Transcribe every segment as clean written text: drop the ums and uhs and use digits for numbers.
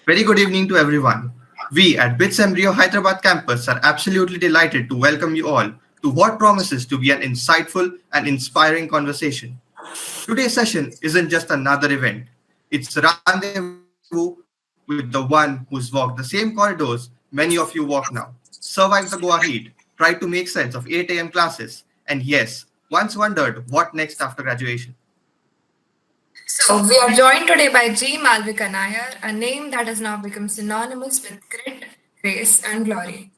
Very good evening to everyone. We at BITS Embryo Hyderabad campus are absolutely delighted to welcome you all to what promises to be an insightful and inspiring conversation. Today's session isn't just another event, it's a rendezvous with the one who's walked the same corridors many of you walk now, survived the Goa heat, tried to make sense of 8 a.m. classes, and yes, once wondered what next after graduation. So, we are joined today by G. Malvika Nair, a name that has now become synonymous with grit, grace, and glory.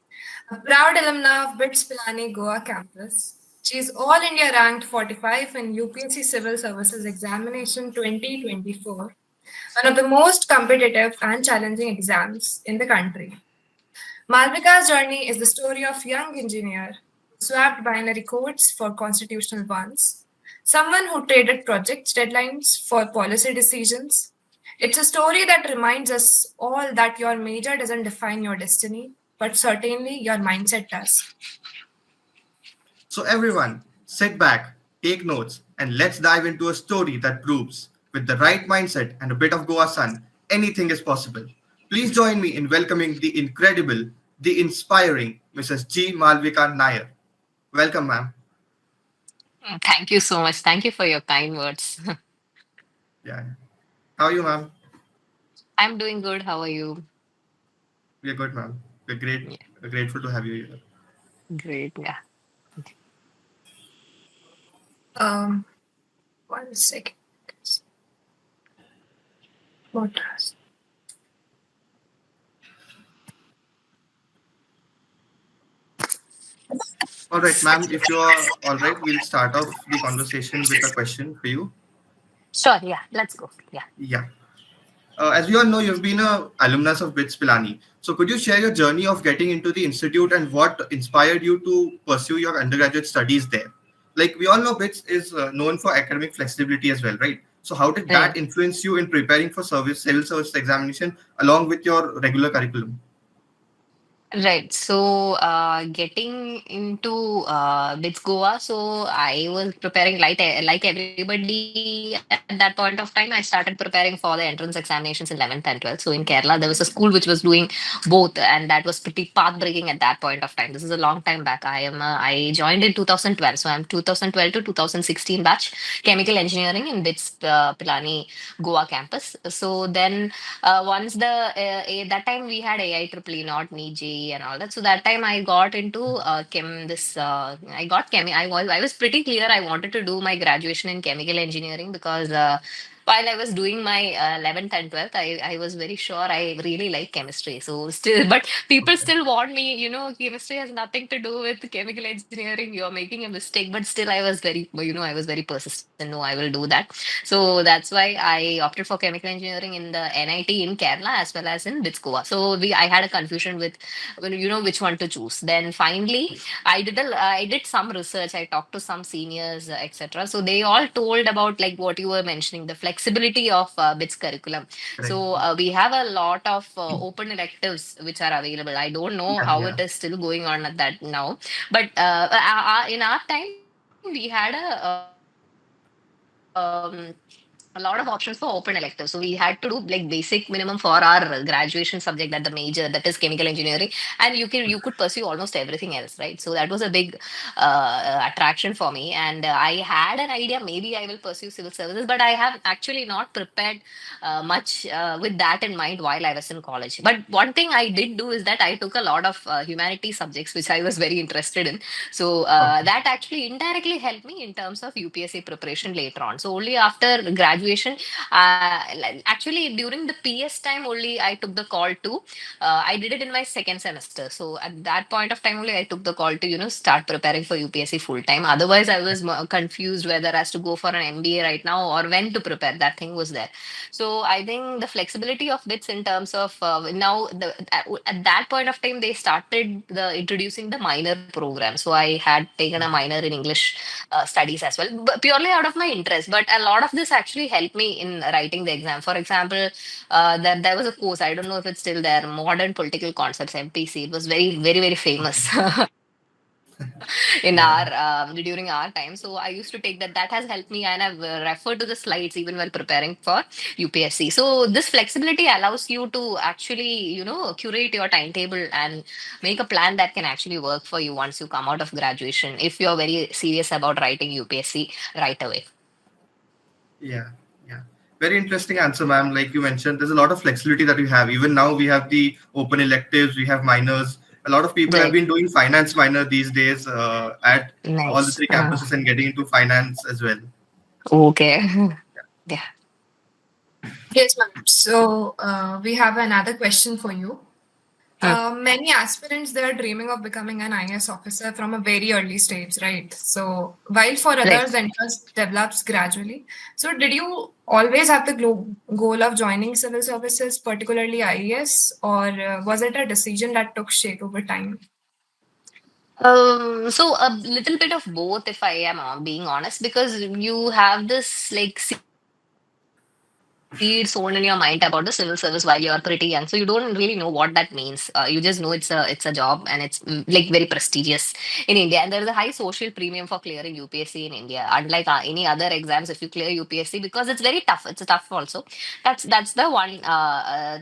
A proud alumna of BITS Pilani Goa campus, she is All India ranked 45 in UPSC Civil Services Examination 2024, one of the most competitive and challenging exams in the country. Malvika's journey is the story of a young engineer who swapped binary codes for constitutional ones, someone who traded project deadlines for policy decisions. It's a story that reminds us all that your major doesn't define your destiny, but certainly your mindset does. So, everyone, sit back, take notes, and let's dive into a story that proves, with the right mindset and a bit of Goa sun, anything is possible. Please join me in welcoming the incredible, the inspiring Mrs. G. Malvika Nair. Welcome, ma'am. Thank you so much. Thank you for your kind words. Yeah. How are you, ma'am? I'm doing good. How are you? We are good, ma'am. We're great. Yeah, We're grateful to have you here. great. Yeah. Um, 1 second. What? All right, ma'am. If you are all right, we'll start off the conversation with a question for you. Sure. Yeah. Let's go. Yeah. Yeah. As we all know, you've been a alumnus of BITS Pilani. So could you share your journey of getting into the institute and what inspired you to pursue your undergraduate studies there? Like we all know, BITS is known for academic flexibility as well, right? So how did that Right. influence you in preparing for civil service examination along with your regular curriculum? Right. So, getting into BITS Goa, so I was preparing like everybody at that point of time. I started preparing for the entrance examinations in 11th and 12th. So in Kerala, there was a school which was doing both, and that was pretty path-breaking at that point of time. This is a long time back. I joined in 2012, so I'm 2012 to 2016 batch, chemical engineering in BITS Pilani Goa campus. So then once that time we had AI triple E, not NEET JEE and all that. So that time I got into I got I was pretty clear I wanted to do my graduation in chemical engineering because while I was doing my 11th and 12th, I was very sure I really like chemistry. So still, but people Okay. still want me, chemistry has nothing to do with chemical engineering. You're making a mistake. But still, I was I was very persistent. No, I will do that. So that's why I opted for chemical engineering in the NIT in Kerala as well as in BITS Goa. So I had a confusion with, which one to choose. Then finally, I did some research. I talked to some seniors, etc. So they all told about like what you were mentioning, the flexibility of BITS curriculum. Correct. So we have a lot of open electives which are available. I don't know Yeah, how yeah. it is still going on at that now, but in our time we had a lot of options for open electives. So we had to do like basic minimum for our graduation subject, that the major, that is chemical engineering, and you could pursue almost everything else, right? So that was a big attraction for me, and I had an idea maybe I will pursue civil services, but I have actually not prepared much with that in mind while I was in college. But one thing I did do is that I took a lot of humanity subjects which I was very interested in. So Okay. that actually indirectly helped me in terms of UPSC preparation later on. So only after graduation, actually during the PS time only I took the call to. I did it in my second semester. So at that point of time only I took the call to start preparing for UPSC full time. Otherwise I was confused whether as to go for an MBA right now or when to prepare. That thing was there. So I think the flexibility of bits in terms of now at that point of time they started the introducing the minor program. So I had taken a minor in English studies as well, but purely out of my interest. But a lot of this actually helped me in writing the exam. For example, that there was a course, I don't know if it's still there, Modern Political Concepts, MPC. It was very, very, very famous. in Yeah. our during our time. So I used to take that. That has helped me, and I've referred to the slides even while preparing for UPSC. So this flexibility allows you to actually, curate your timetable and make a plan that can actually work for you once you come out of graduation. If you're very serious about writing UPSC right away. Yeah, yeah. Very interesting answer, ma'am. Like you mentioned, there's a lot of flexibility that we have. Even now, we have the open electives, we have minors. A lot of people have Right. been doing finance minor these days at all the Nice. three campuses and getting into finance as well. Okay. Yeah. Yes, ma'am. So we have another question for you. Hmm. Many aspirants, they are dreaming of becoming an IS officer from a very early stage, right? So while for Right. others, interest develops gradually. So did you always have the goal of joining civil services, particularly IES, or was it a decision that took shape over time? So a little bit of both, if I am being honest, because you have this like seed sown in your mind about the civil service while you are pretty young, so you don't really know what that means. You just know it's a job and it's like very prestigious in India, and there is a high social premium for clearing UPSC in India. Unlike any other exams, if you clear UPSC, because it's very tough, it's tough also. That's the one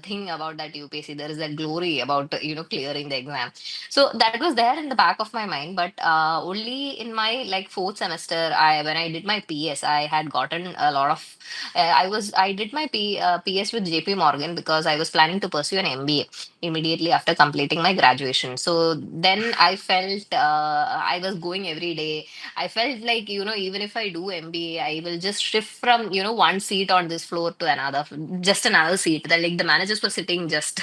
thing about that UPSC. There is a glory about clearing the exam. So that was there in the back of my mind, but only in my like fourth semester, I when I did my PS, I had gotten a lot of. I did my PS with JP Morgan because I was planning to pursue an MBA immediately after completing my graduation. So then I felt I was going every day. I felt like even if I do MBA, I will just shift from one seat on this floor to another, just another seat. That like the managers were sitting just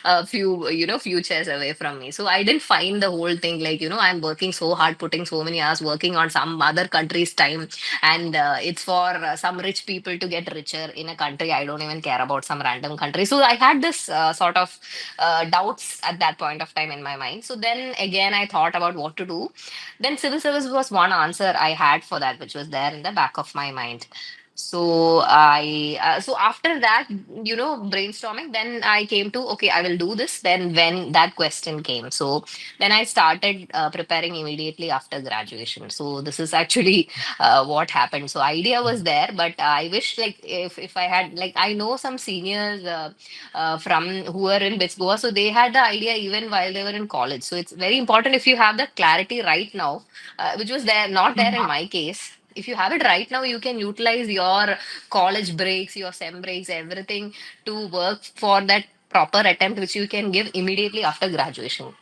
a few chairs away from me. So I didn't find the whole thing like I'm working so hard, putting so many hours working on some other country's time, and it's for some rich people to get richer in a country I don't even care about, some random country. So I had this sort of doubts at that point of time in my mind. So then again I thought about what to do. Then civil service was one answer I had for that, which was there in the back of my mind. So after that, brainstorming, then I came to, okay, I will do this. Then when that question came, so then I started preparing immediately after graduation. So this is actually what happened. So idea was there, but I wish like if I had like I know some seniors from who were in BITS Goa, so they had the idea even while they were in college. So it's very important if you have the clarity right now, which was there not there in my case. If you have it right now, you can utilize your college breaks, your sem breaks, everything to work for that proper attempt, which you can give immediately after graduation,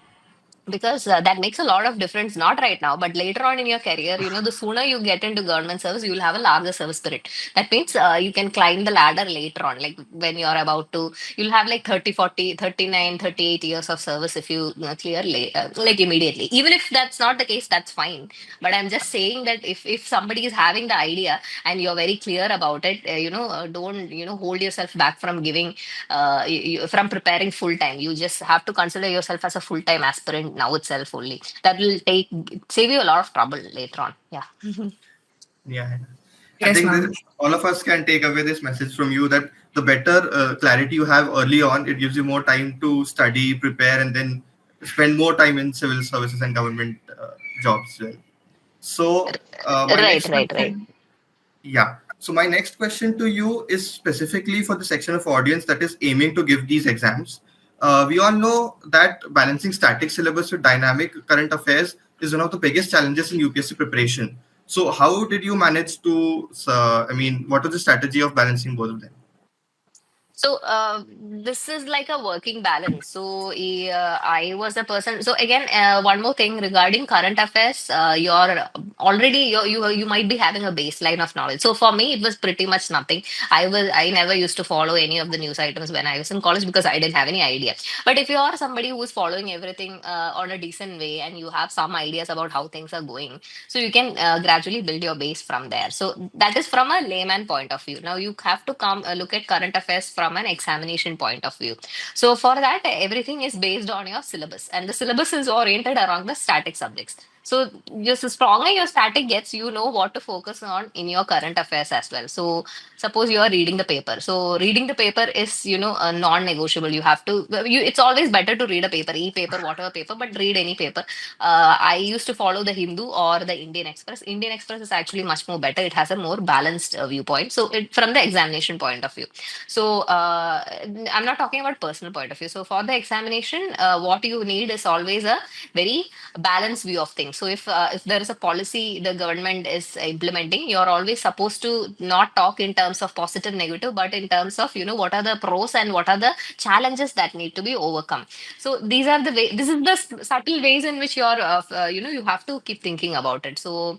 because that makes a lot of difference, not right now but later on in your career. The sooner you get into government service, you will have a larger service spirit. That means you can climb the ladder later on, like when you're about to, you'll have like 30, 40, 39, 38 years of service if you clear like immediately. Even if that's not the case, that's fine, but I'm just saying that if somebody is having the idea and you're very clear about it, don't hold yourself back from giving from preparing full time. You just have to consider yourself as a full time aspirant now itself only. That will save you a lot of trouble later on. Yeah. Yeah. I Yes, think ma'am. that all of us can take away this message from you that the better clarity you have early on, it gives you more time to study, prepare, and then spend more time in civil services and government jobs as well. So, my Right, next right, right. question, yeah. So, my next question to you is specifically for the section of audience that is aiming to give these exams. We all know that balancing static syllabus with dynamic current affairs is one of the biggest challenges in UPSC preparation. So, how did you manage to? What was the strategy of balancing both of them? So this is like a working balance. So I was a person. So again, one more thing regarding current affairs. You're already you might be having a baseline of knowledge. So for me, it was pretty much nothing. I never used to follow any of the news items when I was in college because I didn't have any idea. But if you are somebody who is following everything on a decent way and you have some ideas about how things are going, so you can gradually build your base from there. So that is from a layman point of view. Now you have to come look at current affairs from an examination point of view. So for that, everything is based on your syllabus, and the syllabus is oriented around the static subjects. So just the stronger your static gets, you know what to focus on in your current affairs as well. So suppose you are reading the paper. So reading the paper is, a non-negotiable. You have to, it's always better to read a paper, e-paper, whatever paper, but read any paper. I used to follow the Hindu or the Indian Express. Indian Express is actually much more better. It has a more balanced viewpoint. So from the examination point of view. So I'm not talking about personal point of view. So for the examination, what you need is always a very balanced view of things. So if there is a policy the government is implementing, you're always supposed to not talk in terms of positive, negative, but in terms of what are the pros and what are the challenges that need to be overcome. So these are the way. This is the subtle ways in which you're you have to keep thinking about it. So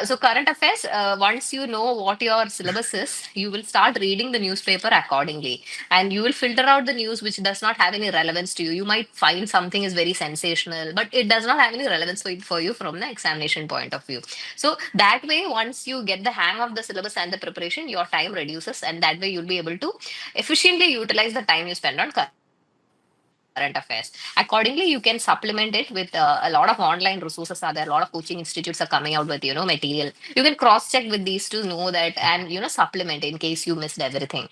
so current affairs. Once you know what your syllabus is, you will start reading the newspaper accordingly, and you will filter out the news which does not have any relevance to you. You might find something is very sensational, but it does not have any relevance for you from the examination point of view. So that way, once you get the hang of the syllabus and the preparation, your time reduces, and that way you'll be able to efficiently utilize the time you spend on current affairs. Accordingly, you can supplement it with a lot of online resources are there. A lot of coaching institutes are coming out with material. You can cross check with these to know that, and supplement in case you missed everything.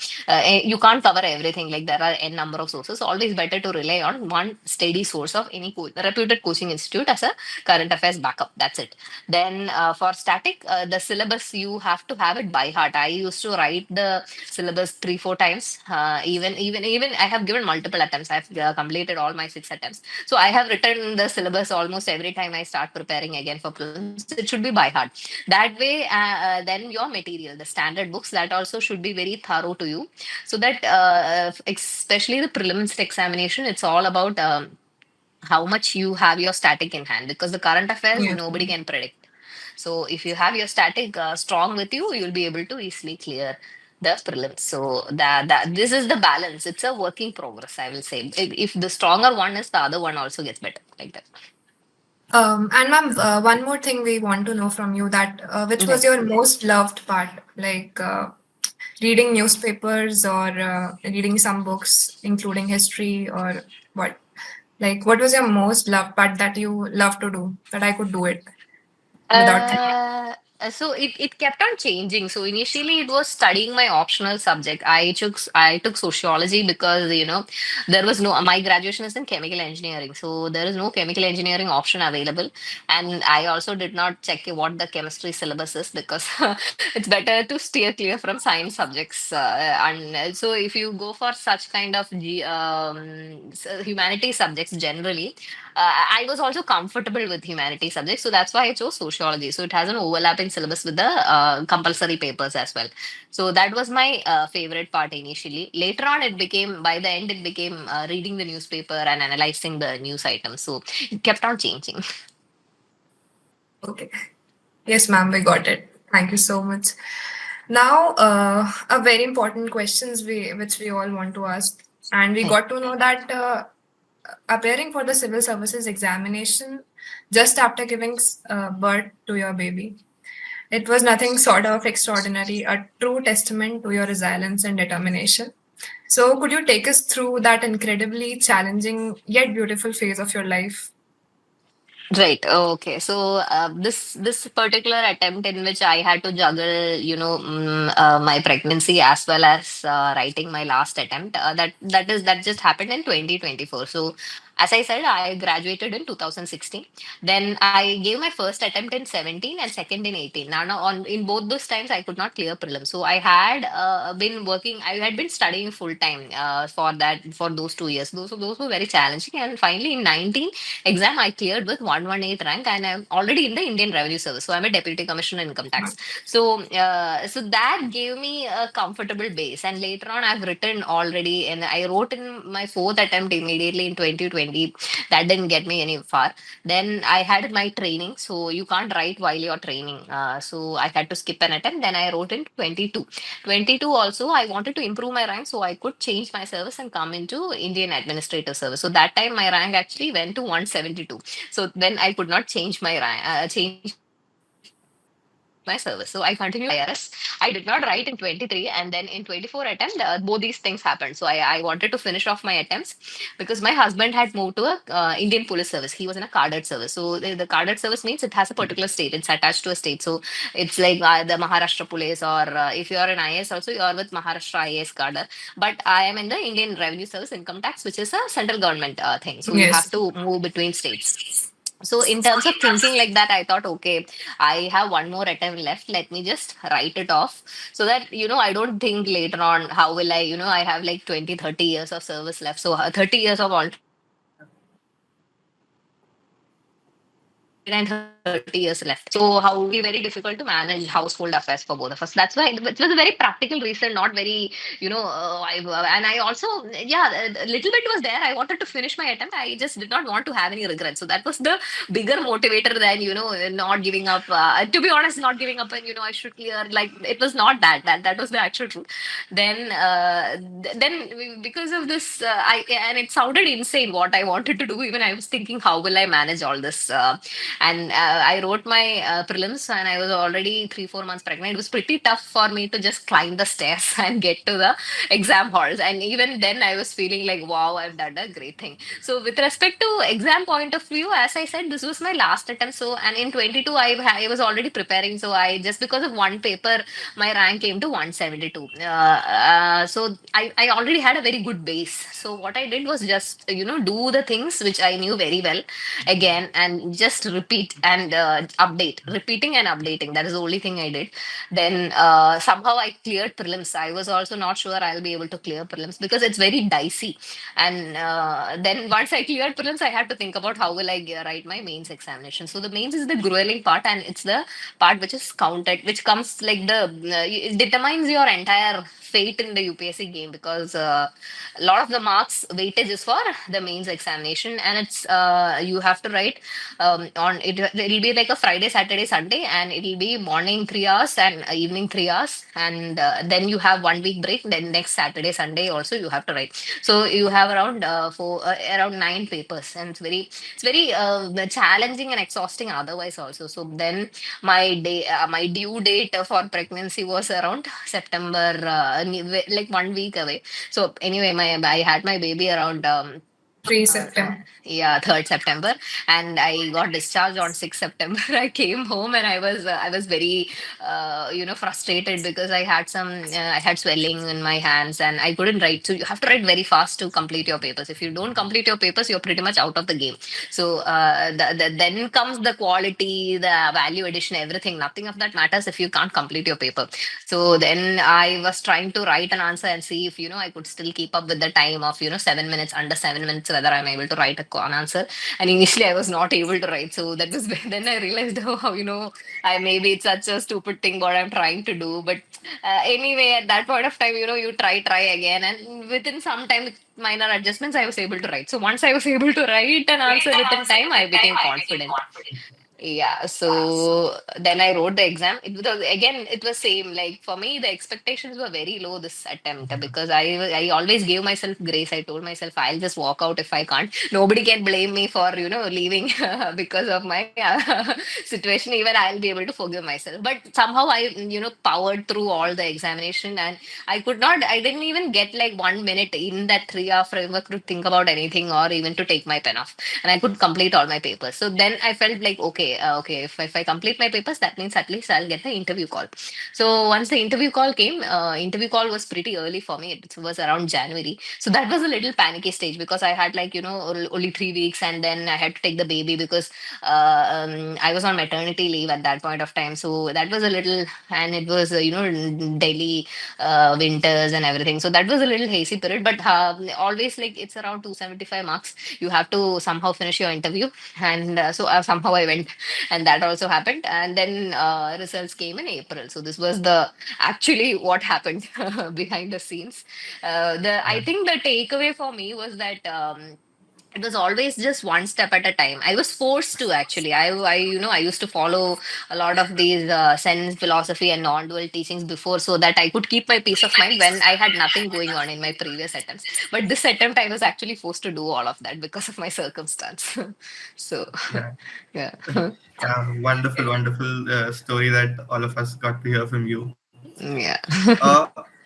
You can't cover everything. Like there are n number of sources. Always better to rely on one steady source of any reputed coaching institute as a current affairs backup. That's it. Then for static, the syllabus you have to have it by heart. I used to write the syllabus 3 4 times. Even I have given multiple attempts. I've completed all my 6 attempts. So I have written the syllabus almost every time I start preparing again for prelims. It should be by heart. That way, then your material, the standard books, that also should be very thorough to you, so that especially the prelims examination, it's all about how much you have your static in hand, because the current affairs Yes, nobody ma'am. can predict. So if you have your static strong with you, you'll be able to easily clear the prelims. So that this is the balance. It's a working progress, I will say. If the stronger one is, the other one also gets better, like that. And ma'am, one more thing we want to know from you, that which was Right. your most loved part, like reading newspapers or reading some books, including history or what? Like, what was your most loved part that you love to do, that I could do it without thinking? So it kept on changing. So initially it was studying my optional subject. I took sociology because there was no, my graduation is in chemical engineering, so there is no chemical engineering option available. And I also did not check what the chemistry syllabus is, because it's better to steer clear from science subjects. And so if you go for such kind of humanities subjects generally, I was also comfortable with humanities subjects, so that's why I chose sociology. So it has an overlapping syllabus with the compulsory papers as well. So that was my favorite part initially. Later on, it became, by the end, it became reading the newspaper and analyzing the news items. So it kept on changing. Okay. Yes, ma'am, we got it. Thank you so much. Now, a very important questions which we all want to ask, and we Right. got to know that appearing for the civil services examination just after giving birth to your baby, it was nothing sort of extraordinary, a true testament to your resilience and determination. So, could you take us through that incredibly challenging yet beautiful phase of your life? Right. Okay. So this particular attempt in which I had to juggle, my pregnancy as well as writing my last attempt, that just happened in 2024. So as I said, I graduated in 2016. Then I gave my first attempt in 17 and second in 18. Now on in both those times I could not clear prelims. So I had been working. I had been studying full time for those 2 years. Those were very challenging. And finally in 19 exam I cleared with 118 rank, and I'm already in the Indian Revenue Service. So I'm a deputy commissioner in income tax. So that gave me a comfortable base. And later on I've written already, and I wrote in my fourth attempt immediately in 2020. That didn't get me any far. Then I had my training, so you can't write while you're training. So I had to skip an attempt. Then I wrote in 22. 22 also I wanted to improve my rank, so I could change my service and come into Indian Administrative Service. So that time my rank actually went to 172. So then I could not change my rank, change my service. So my service. So I continued IRS. I did not write in 23, and then in 24 attempt, both these things happened. So I wanted to finish off my attempts because my husband had moved to a Indian police service. He was in a carded service. So the carded service means it has a particular state. It's attached to a state. So it's like the Maharashtra police, or if you are an IAS also, you are with Maharashtra IAS cadre. But I am in the Indian Revenue Service Income Tax, which is a central government thing. So you have Yes. to move between states. So in terms of thinking like that, I thought, okay, I have one more attempt left. Let me just write it off so that, I don't think later on, how will I, I have like 20, 30 years of service left. So 30 years of alternate and 30 years left. So how it will be very difficult to manage household affairs for both of us. That's why it was a very practical reason, not very, and I also, and I also, yeah, a little bit was there. I wanted to finish my attempt. I just did not want to have any regrets. So that was the bigger motivator than not giving up. To be honest, not giving up, and I should clear. Like it was not that was the actual truth. Then because of this, I and it sounded insane what I wanted to do. Even I was thinking, how will I manage all this? And I wrote my prelims, and I was already 3 4 months pregnant. It was pretty tough for me to just climb the stairs and get to the exam halls. And even then, I was feeling like, wow, I've done a great thing. So with respect to exam point of view, as I said, this was my last attempt. So and in 22, I was already preparing. So I just because of one paper, my rank came to 172. So I already had a very good base. So what I did was just do the things which I knew very well again, and just repeat and update, repeating and updating. That is the only thing I did. Then somehow I cleared prelims. I was also not sure I'll be able to clear prelims because it's very dicey. And then once I cleared prelims, I had to think about how will I write my mains examination. So the mains is the grueling part, and it's the part which is counted, which comes like it determines your entire fate in the UPSC game, because a lot of the marks weightage is for the mains examination, and it's you have to write on it. It'll be like a Friday, Saturday, Sunday, and it'll be morning 3 hours and evening 3 hours, and then you have 1 week break. Then next Saturday, Sunday also you have to write. So you have around around 9 papers, and it's very challenging and exhausting otherwise also. So then my due date for pregnancy was around September, like 1 week away. So anyway, my I had my baby around 3 uh, September. yeah, 3rd September, and I got discharged on 6th September. I came home, and I was very frustrated because I had swelling in my hands, and I couldn't write. So you have to write very fast to complete your papers. If you don't complete your papers, you're pretty much out of the game. So then comes the quality, the value addition, everything. Nothing of that matters if you can't complete your paper. So then I was trying to write an answer and see if I could still keep up with the time of 7 minutes, under 7 minutes, whether I'm able to write an answer. And initially I was not able to write. So that was then I realized how I maybe it's such a stupid thing what I'm trying to do. But anyway, at that point of time, you try again, and within some time, with minor adjustments, I was able to write. So once I was able to write an answer within time, I became confident. Yeah, so then I wrote the exam. It was same. Like for me, the expectations were very low this attempt, because I always gave myself grace. I told myself I'll just walk out if I can't. Nobody can blame me for leaving because of my situation. Even I'll be able to forgive myself. But somehow I powered through all the examination, and I could not. I didn't even get like 1 minute in that 3 hour framework to think about anything, or even to take my pen off, and I could complete all my papers. So then I felt like, okay, if I complete my papers, that means at least I'll get the interview call. So once the interview call came, interview call was pretty early for me. It was around January. So that was a little panicky stage, because I had like, only 3 weeks, and then I had to take the baby because I was on maternity leave at that point of time. So that was a little, and it was, Delhi winters and everything. So that was a little hazy period, but always like it's around 275 marks. You have to somehow finish your interview, and so somehow I went, and that also happened. And then results came in April. So this was the actually what happened behind the scenes. The I think the takeaway for me was that. it was always just one step at a time. I was forced to, actually. I used to follow a lot of these sense philosophy and non-dual teachings before, so that I could keep my peace of mind when I had nothing going on in my previous attempts. But this attempt, I was actually forced to do all of that because of my circumstance. So, Yeah. yeah. Yeah, wonderful, wonderful story that all of us got to hear from you. Yeah.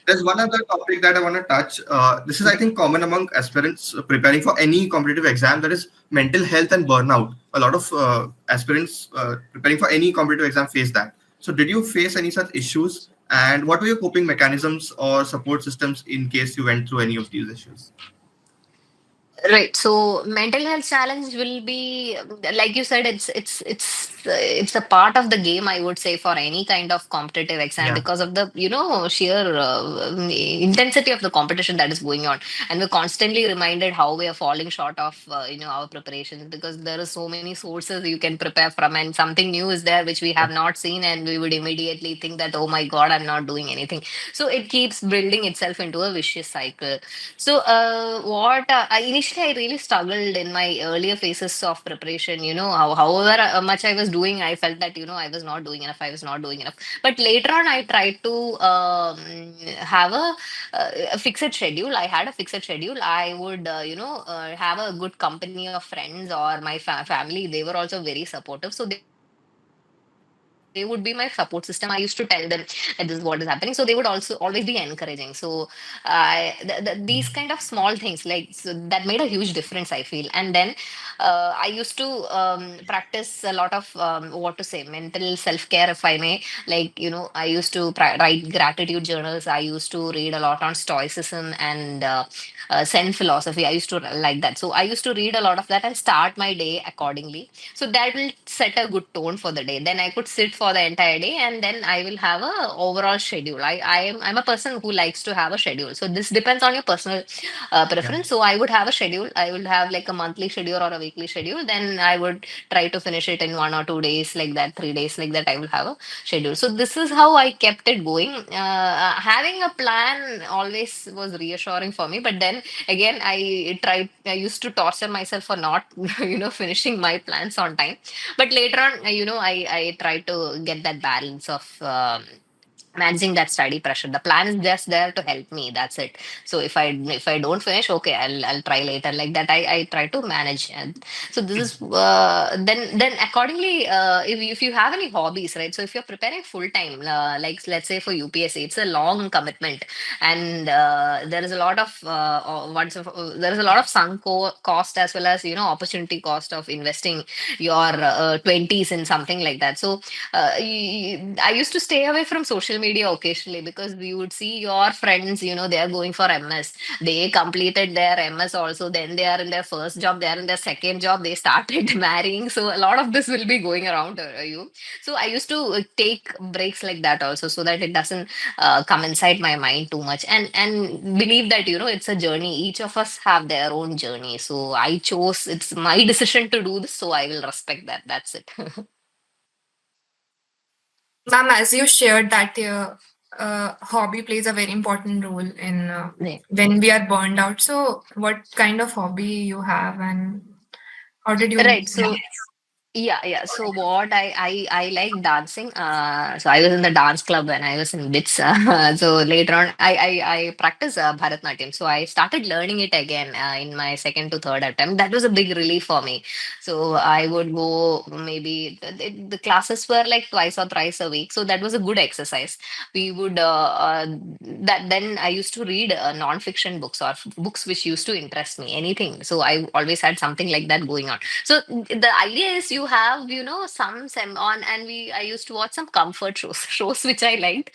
There's one other topic that I want to touch. This is, I think, common among aspirants preparing for any competitive exam. That is mental health and burnout. A lot of aspirants preparing for any competitive exam face that. So, did you face any such issues? And what were your coping mechanisms or support systems in case you went through any of these issues? Right. So mental health challenge will be, like you said, it's a part of the game, I would say, for any kind of competitive exam, Yeah, because of the sheer intensity of the competition that is going on, and we're constantly reminded how we are falling short of our preparations, because there are so many sources you can prepare from, and something new is there which we have not seen, and we would immediately think that, oh my God, I'm not doing anything. So it keeps building itself into a vicious cycle. So, what initially I really struggled in my earlier phases of preparation. However much I was doing, I felt that I was not doing enough. I was not doing enough. But later on, I tried to have a fixed schedule. I had a fixed schedule. I would, have a good company of friends or my family. They were also very supportive, so they would be my support system. I used to tell them that this is what is happening, so they would also always be encouraging. So these kind of small things, like, so that made a huge difference, I feel. And then I used to practice a lot of what to say, mental self-care, if I may. Like, I used to write gratitude journals. I used to read a lot on stoicism and Zen philosophy. I used to like that, so I used to read a lot of that and start my day accordingly. So that will set a good tone for the day. Then I could sit for the entire day, and then I will have a overall schedule. I'm a person who likes to have a schedule. So this depends on your personal yeah, preference. So I would have a schedule. I would have like a monthly schedule or a weekly schedule. Then I would try to finish it in 1 or 2 days, like that, 3 days, like that. I will have a schedule. So this is how I kept it going. Having a plan always was reassuring for me. But then again, I used to torture myself for not finishing my plans on time. But later on, I tried to get that balance of managing that study pressure. The plan is just there to help me, that's it. So if I don't finish, okay, I'll try later, like that. I try to manage. And so this is then accordingly, if you have any hobbies, right? So if you're preparing full time, like, let's say for UPSC, it's a long commitment. And there is a lot of there is a lot of sunk cost, as well as opportunity cost of investing your 20s in something like that. So I used to stay away from social media occasionally, because we would see your friends, they are going for MS. They completed their MS also. Then they are in their first job, they are in their second job, they started marrying. So a lot of this will be going around you. So I used to take breaks like that also, so that it doesn't come inside my mind too much. And believe that it's a journey. Each of us have their own journey. So I chose, it's my decision to do this, so I will respect that. That's it. Ma'am, as you shared that your hobby plays a very important role in Yeah. when we are burned out. So, what kind of hobby you have, and how did you? Right. So yeah. So what I like dancing. So I was in the dance club when I was in BITS. So later on, I practice Bharatnatyam. So I started learning it again in my second to third attempt. That was a big relief for me. So I would go, maybe the classes were like twice or thrice a week. So that was a good exercise. We would that then I used to read non-fiction books, or books which used to interest me. Anything. So I always had something like that going on. So the idea is, you have some sem on, and I used to watch some comfort shows, shows which I liked.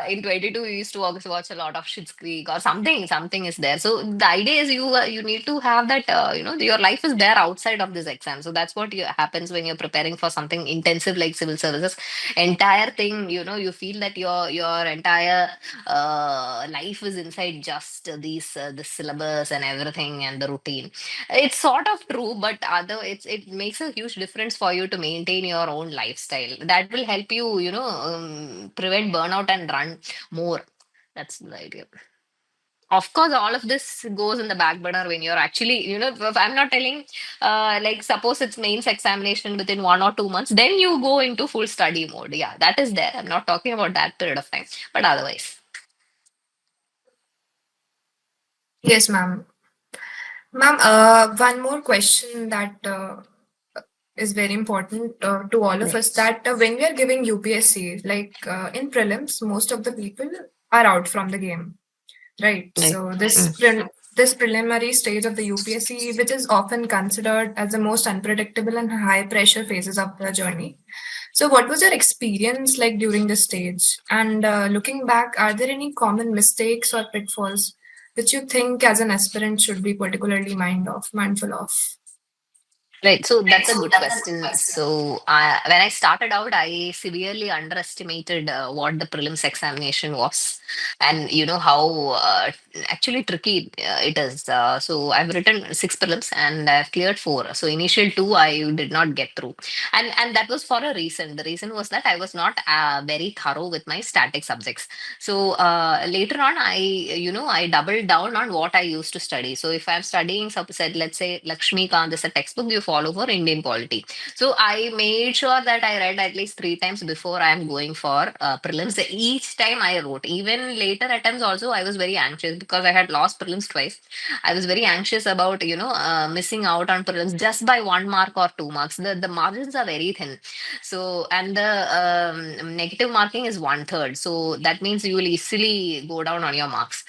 In 22, we used to watch a lot of Schitt's Creek or something. Something is there. So the idea is, you need to have that. Your life is there outside of this exam. So that's what happens when you're preparing for something intensive like civil services. Entire thing, you feel that your entire life is inside just these the syllabus and everything and the routine. It's sort of true, but it makes a huge difference for you to maintain your own lifestyle. That will help you, prevent burnout and run more. That's the idea. Of course, all of this goes in the back burner when you're actually, if I'm not telling, like, suppose it's mains examination within 1 or 2 months, then you go into full study mode. Yeah, that is there. I'm not talking about that period of time, but otherwise. Yes, ma'am. Ma'am, one more question that is very important to all of us, Right. that when we are giving UPSC, like in prelims, most of the people are out from the game, right? Right. So this preliminary stage of the UPSC, which is often considered as the most unpredictable and high pressure phases of the journey. So, what was your experience like during this stage? And looking back, are there any common mistakes or pitfalls which you think as an aspirant should be particularly mindful of? Right. So that's a good question. So when I started out, I severely underestimated what the prelims examination was, and how actually tricky it is. So I've written 6 prelims and I've cleared 4. So initial 2 I did not get through, and that was for a reason. The reason was that I was not very thorough with my static subjects. So later on, I doubled down on what I used to study. So if I'm studying, said, let's say Lakshmi Kant is a textbook you follow for Indian polity. So I made sure that I read at least 3 times before I am going for prelims. Each time I wrote, even later attempts also, I was very anxious because I had lost prelims twice. I was very anxious about missing out on prelims just by 1 mark or 2 marks. The margins are very thin. So, and the negative marking is 1/3. So that means you will easily go down on your marks.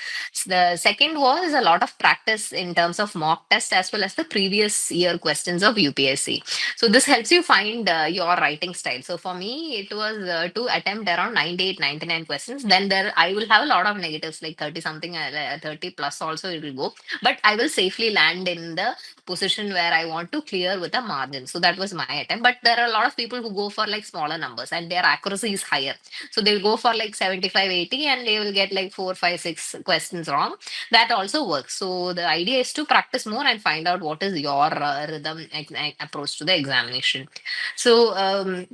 The second was a lot of practice in terms of mock test as well as the previous year questions of UPSC. So this helps you find your writing style. So for me, it was to attempt around 98, 99 questions. Then there I will have a lot of negatives like 30 something, 30 plus also it will go. But I will safely land in the position where I want to clear with a margin. So that was my attempt. But there are a lot of people who go for like smaller numbers and their accuracy is higher. So they'll go for like 75, 80, and they will get like 4, 5, 6 questions wrong. That also works. So the idea is to practice more and find out what is your rhythm approach to the examination. So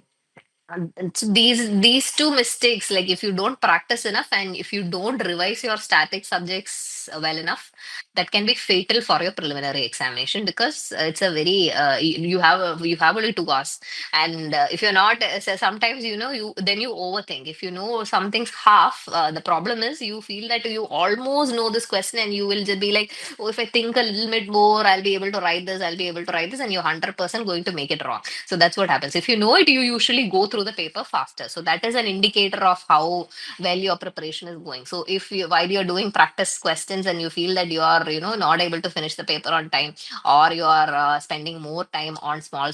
so these two mistakes, like if you don't practice enough and if you don't revise your static subjects well enough, that can be fatal for your preliminary examination because it's a very you have only 2 hours, and if you're not so sometimes you then you overthink. If you know something's half, the problem is you feel that you almost know this question and you will just be like, oh, if I think a little bit more, I'll be able to write this, I'll be able to write this, and you're 100% going to make it wrong. So that's what happens. If you know it, you usually go through the paper faster. So that is an indicator of how well your preparation is going. So if you while you're doing practice questions and you feel that you are not able to finish the paper on time, or you are spending more time on small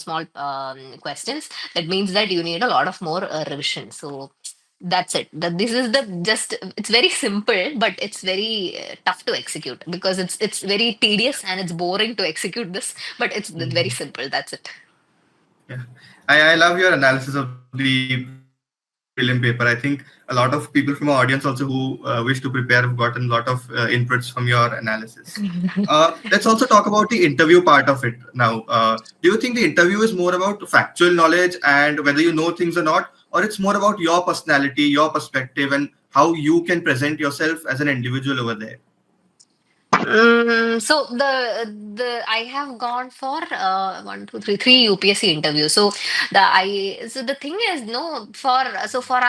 questions, that means that you need a lot of more revision. So that's it. This is the just it's very simple, but it's very tough to execute because it's very tedious and it's boring to execute this, but it's very Mhm. simple. That's it. Yeah, I love your analysis of the prelim paper. I think a lot of people from our audience also who wish to prepare have gotten a lot of inputs from your analysis. Let's also talk about the interview part of it now. Do you think the interview is more about factual knowledge and whether you know things or not, or it's more about your personality, your perspective, and how you can present yourself as an individual over there? So the I have gone for 1, 2, 3 UPSC interviews. So the thing is, no, for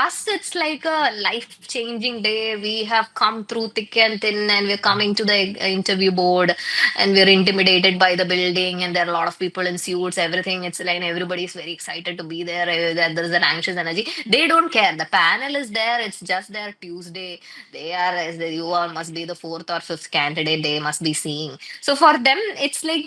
us it's like a life changing day. We have come through thick and thin, and we're coming to the interview board, and we're intimidated by the building, and there are a lot of people in suits. Everything, it's like everybody's very excited to be there. There's an anxious energy. They don't care. The panel is there. It's just their Tuesday. They are as you are must be the fourth or fifth candidate they must be seeing. So for them it's like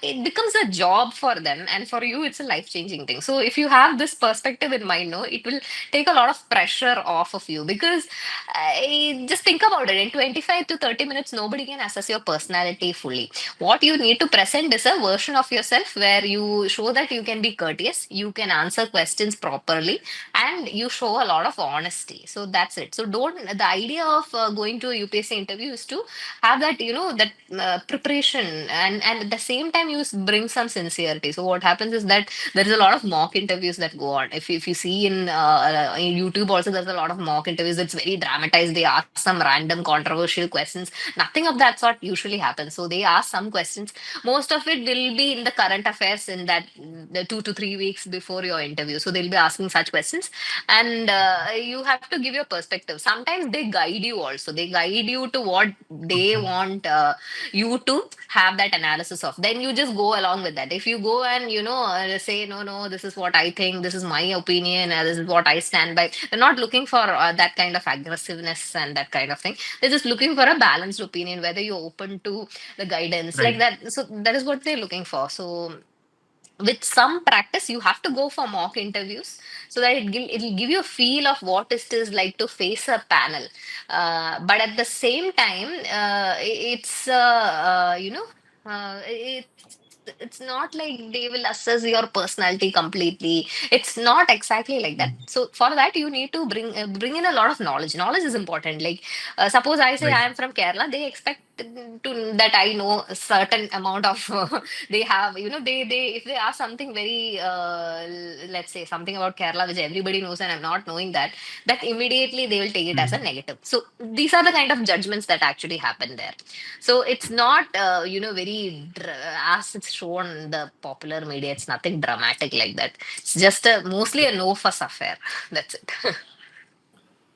it becomes a job for them, and for you it's a life changing thing. So if you have this perspective in mind, no, it will take a lot of pressure off of you because just think about it. In 25 to 30 minutes nobody can assess your personality fully. What you need to present is a version of yourself where you show that you can be courteous, you can answer questions properly, and you show a lot of honesty. So that's it. So don't the idea of going to a UPSC interview is to have that, that preparation, and at the same time you bring some sincerity. So what happens is that there is a lot of mock interviews that go on. If you see in YouTube also, there's a lot of mock interviews. It's very dramatized. They ask some random controversial questions. Nothing of that sort usually happens. So they ask some questions. Most of it will be in the current affairs in that the 2 to 3 weeks before your interview. So they'll be asking such questions, and you have to give your perspective. Sometimes they guide you also. They guide you to what they Okay. want you to have that analysis of. Then you just go along with that. If you go and say, no, no, this is what I think, this is my opinion, this is what I stand by, they're not looking for that kind of aggressiveness and that kind of thing. They're just looking for a balanced opinion, whether you're open to the guidance like Right. that. So that is what they're looking for. So with some practice you have to go for mock interviews, so that it'll give you a feel of what it is like to face a panel. But at the same time, it's it's not like they will assess your personality completely. It's not exactly like that. Mm. So for that you need to bring in a lot of knowledge. Knowledge is important. Like suppose I say Right. I am from Kerala, they expect to that I know a certain amount of they have, they if they ask something very let's say something about Kerala which everybody knows and I'm not knowing that, that immediately they will take it as a Mm. negative. So these are the kind of judgments that actually happen there. So it's not very as it's shown in the popular media, it's nothing dramatic like that. It's just mostly a no fuss affair. That's it.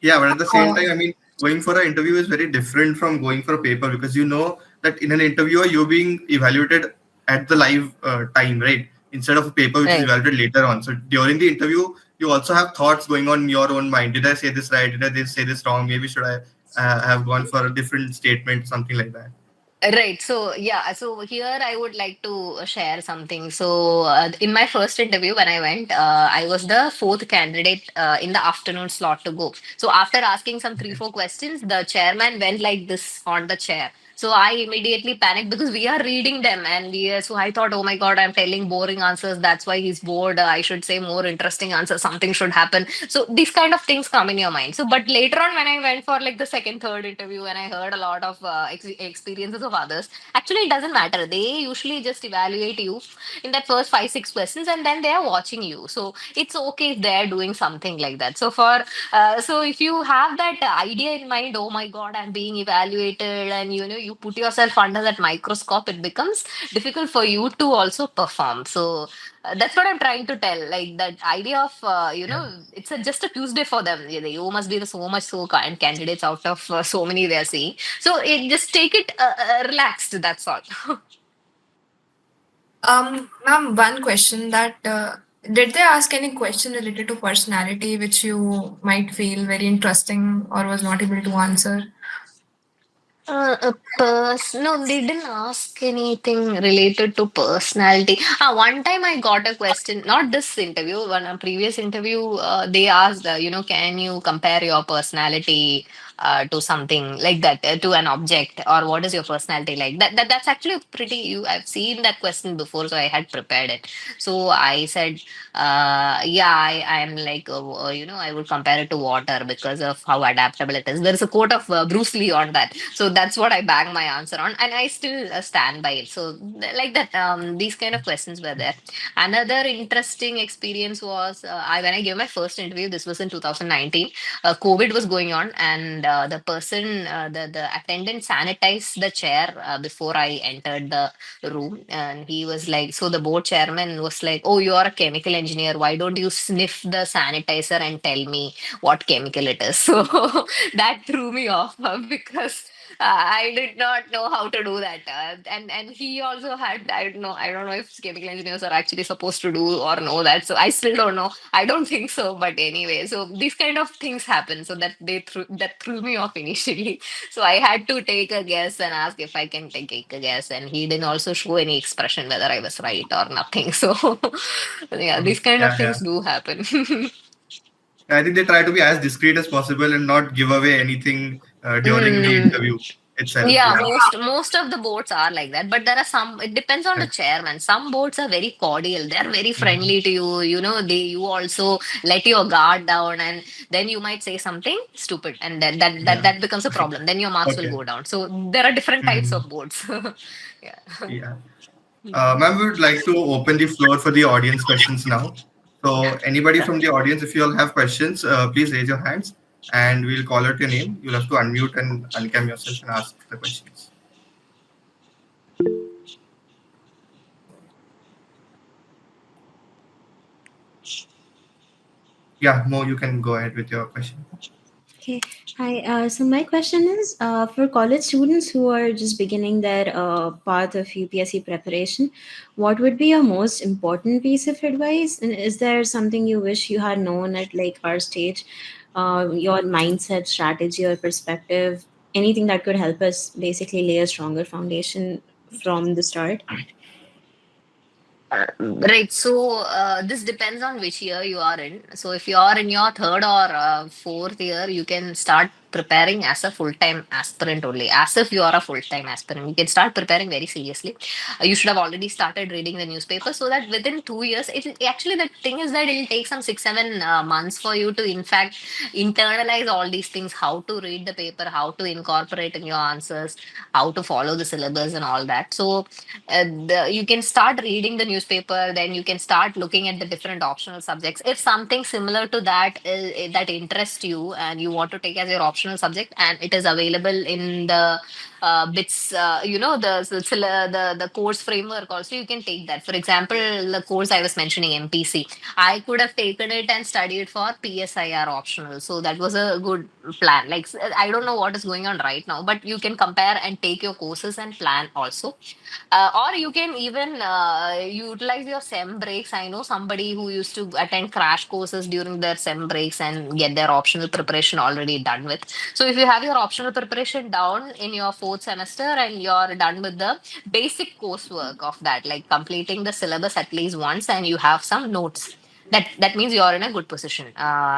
Yeah, but at the same Oh, time, I mean, going for an interview is very different from going for a paper, because you know that in an interview you're being evaluated at the live time, right? Instead of a paper which is Right. evaluated later on. So during the interview, you also have thoughts going on in your own mind. Did I say this right? Did I say this wrong? Maybe should I have gone for a different statement, something like that. Right. So, yeah. So, here I would like to share something. So, in my first interview, when I went, I was the fourth candidate in the afternoon slot to go. So, after asking some three, Okay. four questions, the chairman went like this on the chair. So, I immediately panicked because we are reading them. And so I thought, oh my God, I'm telling boring answers. That's why he's bored. I should say more interesting answers. Something should happen. So, these kind of things come in your mind. So, but later on, when I went for like the second, third interview, and I heard a lot of experiences of others, actually, it doesn't matter. They usually just evaluate you in that first five, six questions, and then they are watching you. So, it's okay if they're doing something like that. So if you have that idea in mind, oh my God, I'm being evaluated, and you put yourself under that microscope, it becomes difficult for you to also perform. So that's what I'm trying to tell. Like that idea of Yeah. it's just a Tuesday for them. Yeah, you must be the so much so kind candidates out of so many they're seeing. So just take it relaxed. That's all. ma'am, one question that did they ask any question related to personality which you might feel very interesting or was not able to answer? No, they didn't ask anything related to personality. One time I got a question, not this interview, one a previous interview. They asked, can you compare your personality to something like that, to an object, or what is your personality like? That's actually pretty. I've seen that question before, so I had prepared it. So I said, yeah, I'm like, I would compare it to water because of how adaptable it is. There's a quote of Bruce Lee on that. So that's what I bang my answer on, and I still stand by it. So like that, these kind of questions were there. Another interesting experience was I when I gave my first interview. This was in 2019. COVID was going on, and the person, the attendant sanitized the chair before I entered the room, and he was like, so the board chairman was like, oh, you are a chemical engineer, why don't you sniff the sanitizer and tell me what chemical it is? So that threw me off because I did not know how to do that, and he also had, I don't know if chemical engineers are actually supposed to do or know that. So I still don't know. I don't think so, but anyway. So these kind of things happen. So that threw me off initially. So I had to take a guess and ask if I can take a guess, and he didn't also show any expression whether I was right or nothing. So yeah, Mhm. these kind of Yeah, yeah. things do happen. I think they try to be as discreet as possible and not give away anything during the Mm, interview. itself. Yeah, Yeah. most of the boards are like that, but there are some. It depends on the Right. chairman. Some boards are very cordial. They're very Mhm. friendly to you. You know, you also let your guard down, and then you might say something stupid, and then Yeah. that becomes a problem. Then your marks will Okay. go down. So there are different types Mhm. of boards. Yeah. Yeah. Ma'am, we would like to open the floor for the audience questions now. So, anybody from the audience, if you all have questions, please raise your hands and we'll call out your name. You'll have to unmute and uncam yourself and ask the questions. Yeah, Mo, you can go ahead with your question. Okay. Hi. So my question is for college students who are just beginning their path of UPSC preparation, what would be your most important piece of advice? And is there something you wish you had known at like our stage? Your mindset, strategy, or perspective, anything that could help us basically lay a stronger foundation from the start? Right. So this depends on which year you are in. So if you are in your third or fourth year, you can start preparing as a full-time aspirant only. As if you are a full-time aspirant, you can start preparing very seriously. You should have already started reading the newspaper so that within 2 years, actually the thing is that it will take some 6 7 months for you to in fact internalize all these things: how to read the paper, how to incorporate in your answers, how to follow the syllabus, and all that. So you can start reading the newspaper, then you can start looking at the different optional subjects. If something similar to that is that interests you and you want to take as your optional subject, and it is available in the bits, the course framework also, you can take that. For example, the course I was mentioning, MPC, I could have taken it and studied for PSIR optional, so that was a good plan. Like, I don't know what is going on right now, but you can compare and take your courses and plan also. Or you can even utilize your SEM breaks. I know somebody who used to attend crash courses during their SEM breaks and get their optional preparation already done with. So if you have your optional preparation down in your fourth semester and you're done with the basic coursework of that, like completing the syllabus at least once, and you have some notes, that means you are in a good position.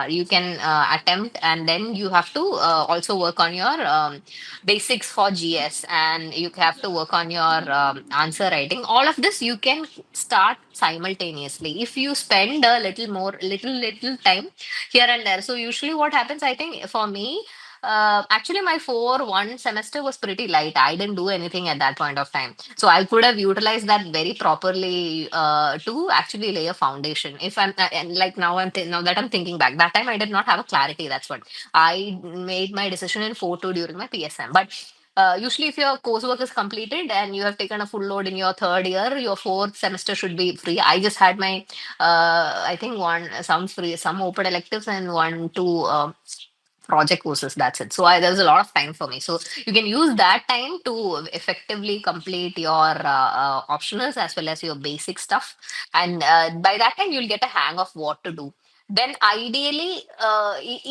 You can attempt, and then you have to also work on your basics for GS, and you have to work on your answer writing. All of this you can start simultaneously if you spend a little more, little time here and there. So usually what happens, I think for me, actually my 4-1 semester was pretty light. I didn't do anything at that point of time, so I could have utilized that very properly to actually lay a foundation. If I'm and like now now that I'm thinking back, that time I did not have a clarity. That's what I made my decision in 4-2 during my PSM. But usually, if your coursework is completed and you have taken a full load in your third year, your fourth semester should be free. I just had my, I think some free, some open electives, and 1 2 project courses. That's it. So there was a lot of time for me. So you can use that time to effectively complete your optionals as well as your basic stuff, and by that time you'll get a hang of what to do. Then ideally,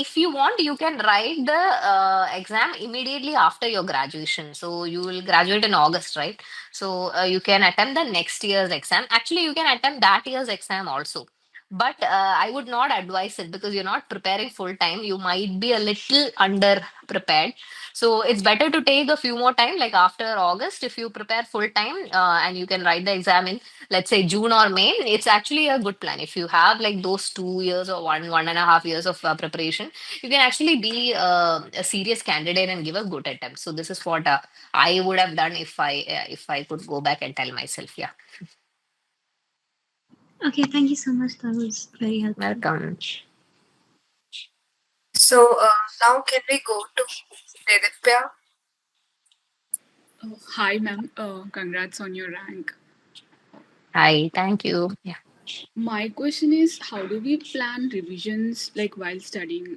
if you want, you can write the exam immediately after your graduation. So you will graduate in August, right? So you can attempt the next year's exam. Actually, you can attempt that year's exam also, but I would not advise it because you're not preparing full time. You might be a little under prepared. So it's better to take a few more time, like after August. If you prepare full time and you can write the exam in, let's say, June or May, it's actually a good plan. If you have like those 2 years or 1.5 years of preparation, you can actually be a serious candidate and give a good attempt. So this is what I would have done if I could go back and tell myself. Yeah. Okay, thank you so much. That was very helpful. Welcome. So now can we go to Dedipya? Hi, ma'am. Congrats on your rank. Hi, thank you. Yeah. My question is, how do we plan revisions like while studying?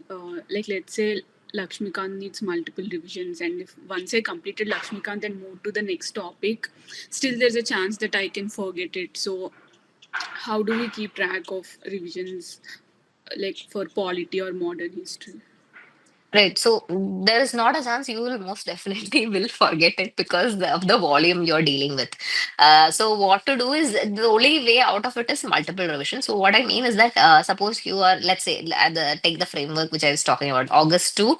Like, let's say Lakshmikant needs multiple revisions, and if once I completed Lakshmikant and moved to the next topic, still there's a chance that I can forget it. So, how do we keep track of revisions, like for polity or modern history? Right. So there is not a chance you will most definitely will forget it because of the volume you're dealing with. So what to do is the only way out of it is multiple revision. So what I mean is that suppose you are, let's say, take the framework which I was talking about, August to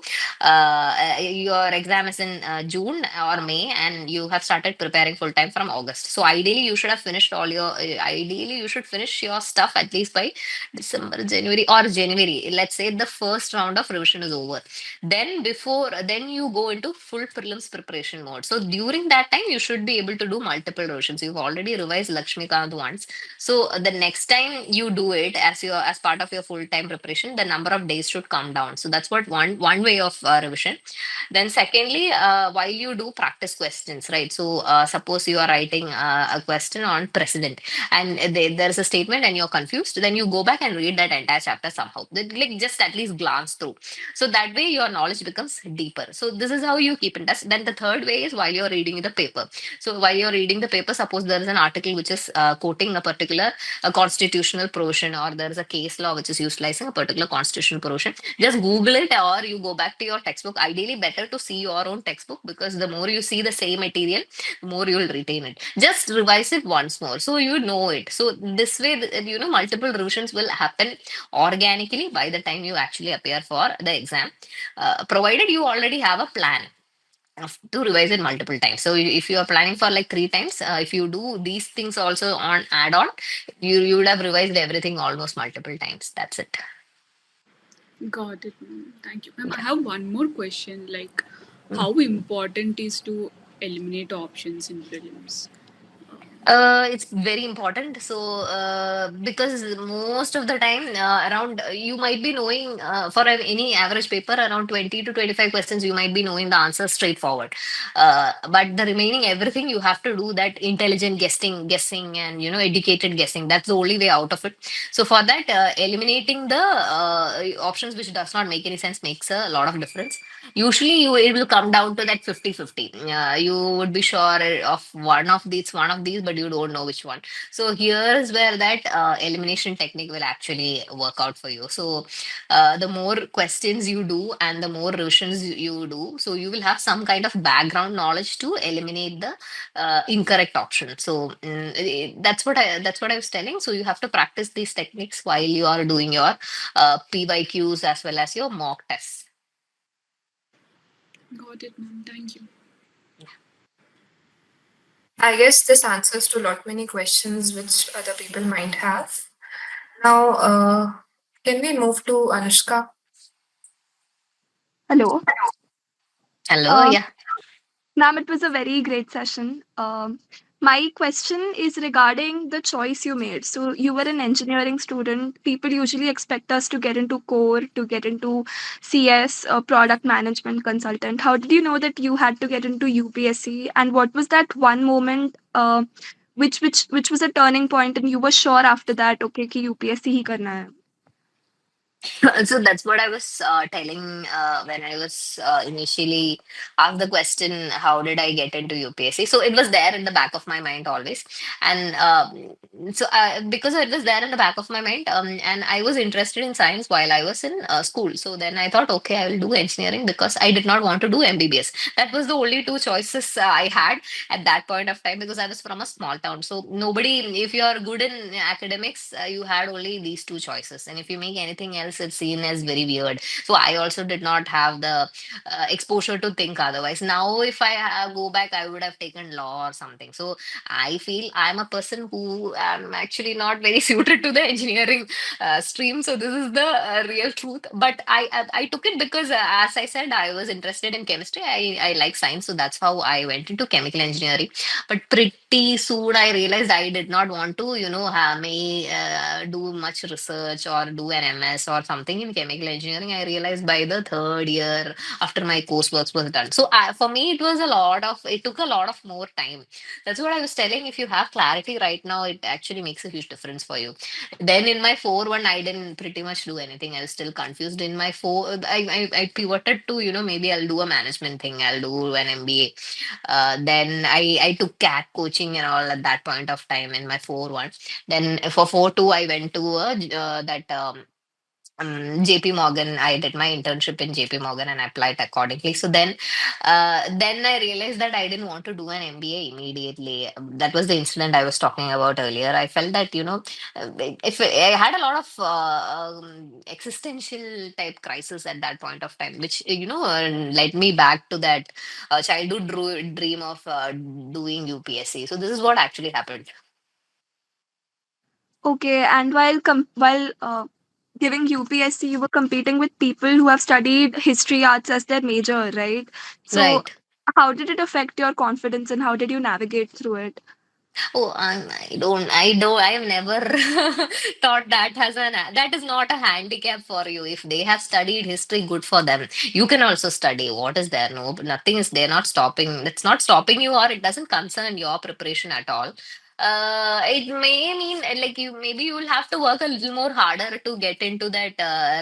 your exam is in June or May, and you have started preparing full time from August. So ideally, you should have finished all your. Ideally, you should finish your stuff at least by December, January, or January. Let's say the first round of revision is over, then you go into full prelims preparation mode. So during that time you should be able to do multiple revisions. You've already revised Lakshmikant once, so the next time you do it as part of your full time preparation, the number of days should come down. So that's what one way of revision. Then secondly, while you do practice questions, right? So suppose you are writing a question on president, and there's a statement and you're confused, then you go back and read that entire chapter somehow. Like just at least glance through, so that way your knowledge becomes deeper. So this is how you keep in touch. Then the third way is while you're reading the paper. So while you're reading the paper, suppose there is an article which is quoting a particular constitutional provision, or there is a case law which is utilizing a particular constitutional provision, just Google it, or you go back to your textbook. Ideally better to see your own textbook, because the more you see the same material, the more you will retain it. Just revise it once more so you know it. So this way, multiple revisions will happen organically by the time you actually appear for the exam, provided you already have a plan to revise it multiple times. So if you are planning for like 3 times, if you do these things also on add on, you would have revised everything almost multiple times. That's it. Got it, ma'am. Thank you, ma'am. I have one more question. Like, Yeah. how important is to eliminate options in prelims? It's very important. So, because most of the time, around you might be knowing for any average paper, around 20 to 25 questions, you might be knowing the answer straightforward. But the remaining everything you have to do that intelligent guessing, and educated guessing. That's the only way out of it. So for that, eliminating the options which does not make any sense makes a lot of difference. Usually it will come down to that 50-50. You would be sure of one of these, but you don't know which one. So here's where that elimination technique will actually work out for you. So the more questions you do and the more revisions you do, so you will have some kind of background knowledge to eliminate the incorrect option. So that's what I was telling. So you have to practice these techniques while you are doing your PYQs as well as your mock tests. Got it, ma'am. Thank you. I guess this answers to lot many questions which other people might have. Now, can we move to Anushka? Hello. Hello, Uh, yeah. Ma'am, it was a very great session. My question is regarding the choice you made. So, you were an engineering student. People usually expect us to get into core, to get into CS, product management consultant. How did you know that you had to get into UPSC? And what was that one moment which was a turning point, and you were sure after that, okay, कि UPSC ही करना है? So that's what I was telling when I was initially asked the question, how did I get into UPSC? So it was there in the back of my mind always. And because it was there in the back of my mind, and I was interested in science while I was in school. So then I thought, okay, I will do engineering because I did not want to do MBBS. That was the only two choices I had at that point of time, because I was from a small town. So nobody, if you are good in academics, you had only these two choices. And if you make anything else, it's seen as very weird. So I also did not have the exposure to think otherwise. Now, if I go back, I would have taken law or something. So I feel I'm a person who am actually not very suited to the engineering stream. So this is the real truth. But I took it because, as I said, I was interested in chemistry. I like science, so that's how I went into chemical engineering. But pretty soon I realized I did not want to, do much research or do an MS or something in chemical engineering. I realized by the third year after my coursework was done. So for me, it took a lot of more time. That's what I was telling. If you have clarity right now, it actually makes a huge difference for you. Then in my 4-1, I didn't pretty much do anything. I was still confused. In my four, I pivoted to, maybe I'll do a management thing. I'll do an MBA. Then I took cat coaching and all at that point of time in my 4-1. Then for 4-2, I went to that JP Morgan. I did my internship in JP Morgan and applied accordingly. So then I realized that I didn't want to do an MBA immediately. That was the incident I was talking about earlier. I felt that, if I had a lot of existential type crisis at that point of time, which, led me back to that childhood dream of doing UPSC. So this is what actually happened. Okay, and while giving UPSC, you were competing with people who have studied history arts as their major, right? So, Right. how did it affect your confidence, and how did you navigate through it? Oh, I have never thought that that is not a handicap for you. If they have studied history, good for them. You can also study. What is there? No, nothing is there. Not stopping. It's not stopping you, or it doesn't concern your preparation at all. It may mean like you will have to work a little more harder to get into that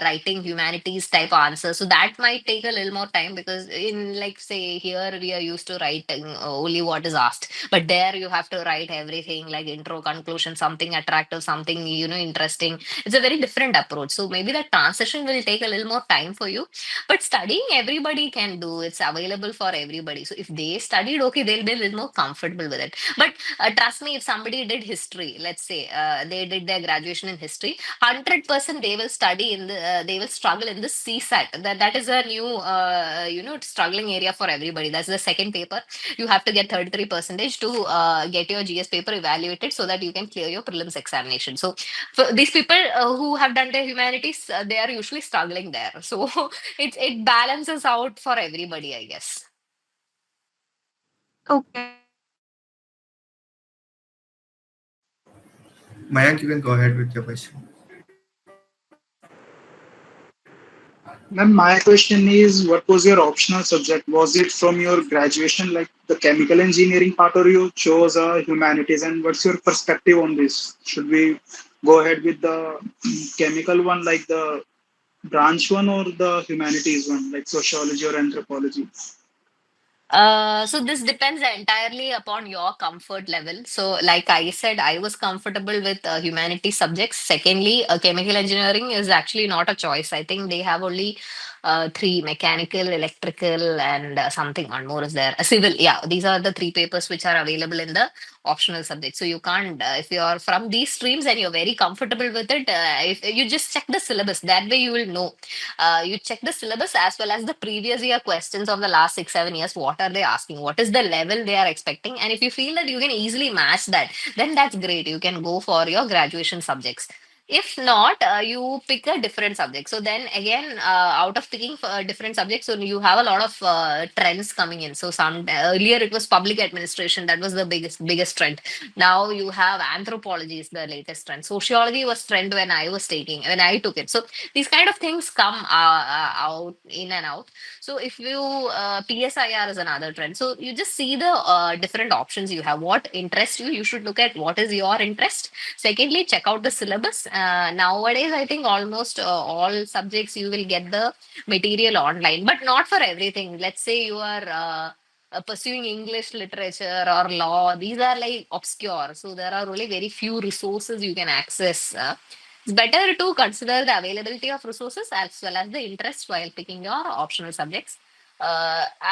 writing humanities type answer. So that might take a little more time because in like say here we are used to writing only what is asked, but there you have to write everything like intro, conclusion, something attractive, something interesting. It's a very different approach. So maybe the transition will take a little more time for you. But studying everybody can do. It's available for everybody. So if they studied, okay, they'll be a little more comfortable with it. But trust me, if somebody did history, let's say they did their graduation in history, 100% they will study in they will struggle in the CSAT. That is a new struggling area for everybody. That's the second paper. You have to get 33 percentage to get your GS paper evaluated so that you can clear your prelims examination. So for these people who have done their humanities, they are usually struggling there. So it balances out for everybody, I guess. Okay, Mayank, you can go ahead with your question. Ma'am, my question is, what was your optional subject? Was it from your graduation, like the chemical engineering part, or you chose humanities? And what's your perspective on this? Should we go ahead with the chemical one, like the branch one, or the humanities one, like sociology or anthropology? So this depends entirely upon your comfort level. So, like I said, I was comfortable with humanity subjects. Secondly, chemical engineering is actually not a choice. I think they have only three: mechanical, electrical, and something one more is there. Civil. Yeah, these are the three papers which are available in the optional subject. So you can't, if you're from these streams and you're very comfortable with it, if you just check the syllabus, that way you will know. You check the syllabus as well as the previous year questions of the last 6 7 years. What are they asking? What is the level they are expecting? And if you feel that you can easily match that, then that's great. You can go for your graduation subjects. If not, you pick a different subject. So then again, out of picking different subjects, so you have a lot of trends coming in. So some earlier it was public administration, that was the biggest trend. Now you have anthropology is the latest trend. Sociology was trend when I took it. So these kind of things come out in and out. So if you PSIR is another trend. So you just see the different options you have. What interests you? You should look at what is your interest. Secondly, check out the syllabus. Nowadays, I think almost all subjects you will get the material online, but not for everything. Let's say you are pursuing English literature or law. These are like obscure. So there are only very few resources you can access. It's better to consider the availability of resources as well as the interest while picking your optional subjects.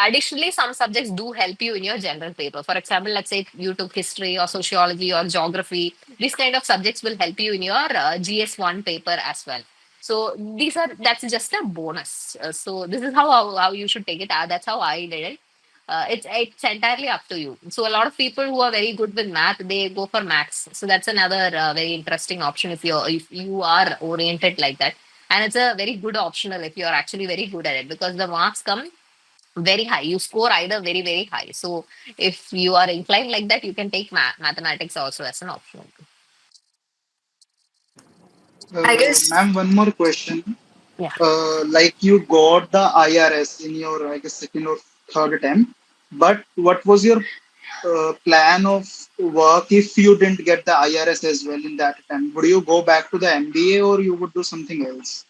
Additionally, some subjects do help you in your general paper. For example, let's say if you took history or sociology or geography, these kind of subjects will help you in your GS1 paper as well. So that's just a bonus. So this is how you should take it. That's how I did it. It's entirely up to you. So a lot of people who are very good with math, they go for maths. So that's another very interesting option if you are oriented like that. And it's a very good optional if you are actually very good at it because the marks come very high. You score either very high. So if you are inclined like that, you can take mathematics also as an option. I guess Ma'am, one more question. Yeah. Like you got the IRS in your, I guess, second or third attempt, but what was your plan of work if you didn't get the IRS as well in that attempt? Would you go back to the MBA or you would do something else?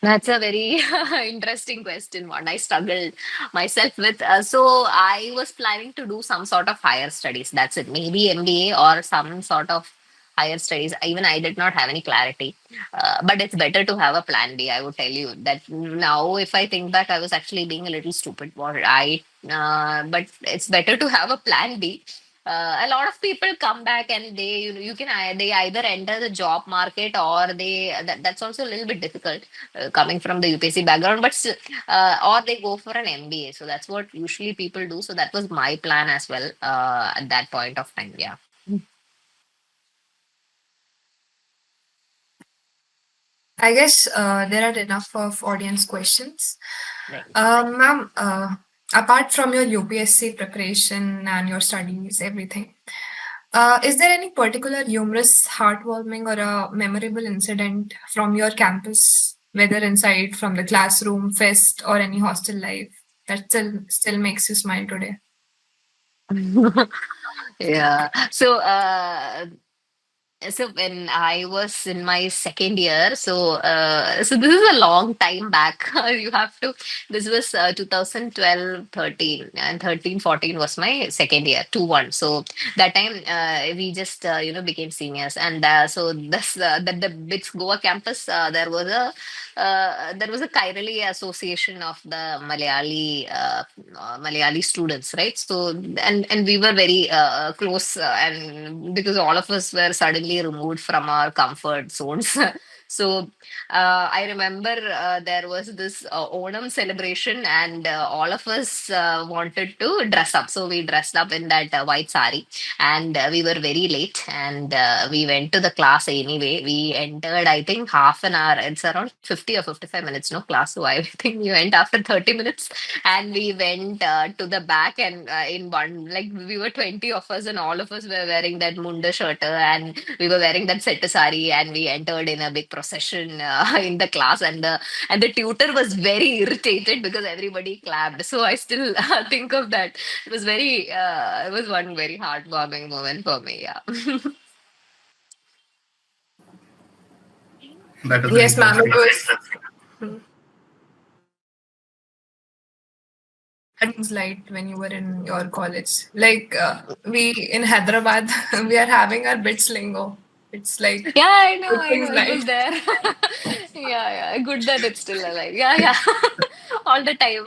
That's a very interesting question. One I struggled myself with. So I was planning to do some sort of higher studies. That's it. Maybe MBA or some sort of higher studies. Even I did not have any clarity. But it's better to have a plan B. I would tell you that now, if I think back, I was actually being a little stupid. But it's better to have a plan B. A lot of people come back and they you can they either enter the job market, or that's also a little bit difficult coming from the UPSC background, but still, or they go for an MBA. So that's what usually people do. So that was my plan as well at that point of time. Yeah. I guess there are enough of audience questions. Right. Ma'am, apart from your UPSC preparation and your studies, everything, is there any particular humorous, heartwarming, or a memorable incident from your campus, whether inside from the classroom, fest, or any hostel life that still makes you smile today? Yeah. So when I was in my second year, so this is a long time back. You have to. This was 2012, 13, and 13, 14 was my second year, 2-1. So that time we just became seniors, and so this the BITS Goa campus there was a Kairali association of the Malayali students, right? So and we were very close, and because all of us were suddenly removed from our comfort zones. So I remember there was this Onam celebration, and all of us wanted to dress up. So we dressed up in that white sari, and we were very late, and we went to the class anyway. We entered, I think, half an hour. It's around 50 or 55 minutes, no class. So I think we went after 30 minutes, and we went to the back, and in one, like we were 20 of us, and all of us were wearing that munda shirt, and we were wearing that set sari, and we entered in a big procession in the class, and the tutor was very irritated because everybody clapped. So I still think of that. It was one very heartwarming moment for me. Yeah. That was very Yes, ma'am. It interesting. was light when you were in your college. Like we in Hyderabad, we are having our bits lingo. It's like Yeah, I know, good I things know. It light. was there. Yeah, yeah. Good that it's still alive. Yeah, yeah. All the time.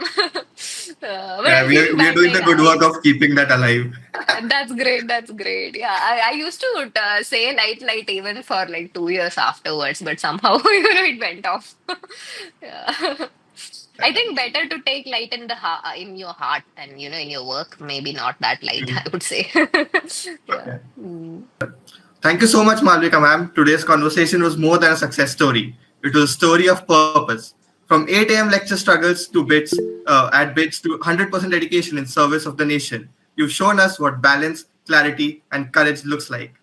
But Yeah, I think we are back doing then, the good work of keeping that alive. that's great. That's great. Yeah, I used to say light even for like 2 years afterwards, but somehow it went off. Yeah. I think better to take light in in your heart than in your work. Maybe not that light, I would say. Yeah. Yeah. Mm. Thank you so much, Malvika ma'am. Today's conversation was more than a success story. It was a story of purpose. From 8 a.m. lecture struggles to bits to 100% dedication in service of the nation. You've shown us what balance, clarity, and courage looks like.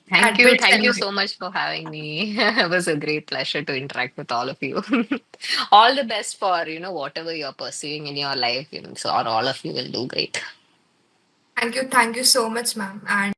Thank At you. bits Thank you anyway. so much for having me. It was a great pleasure to interact with all of you. All the best for, whatever you're pursuing in your life. So all of you will do great. Thank you so much, ma'am. And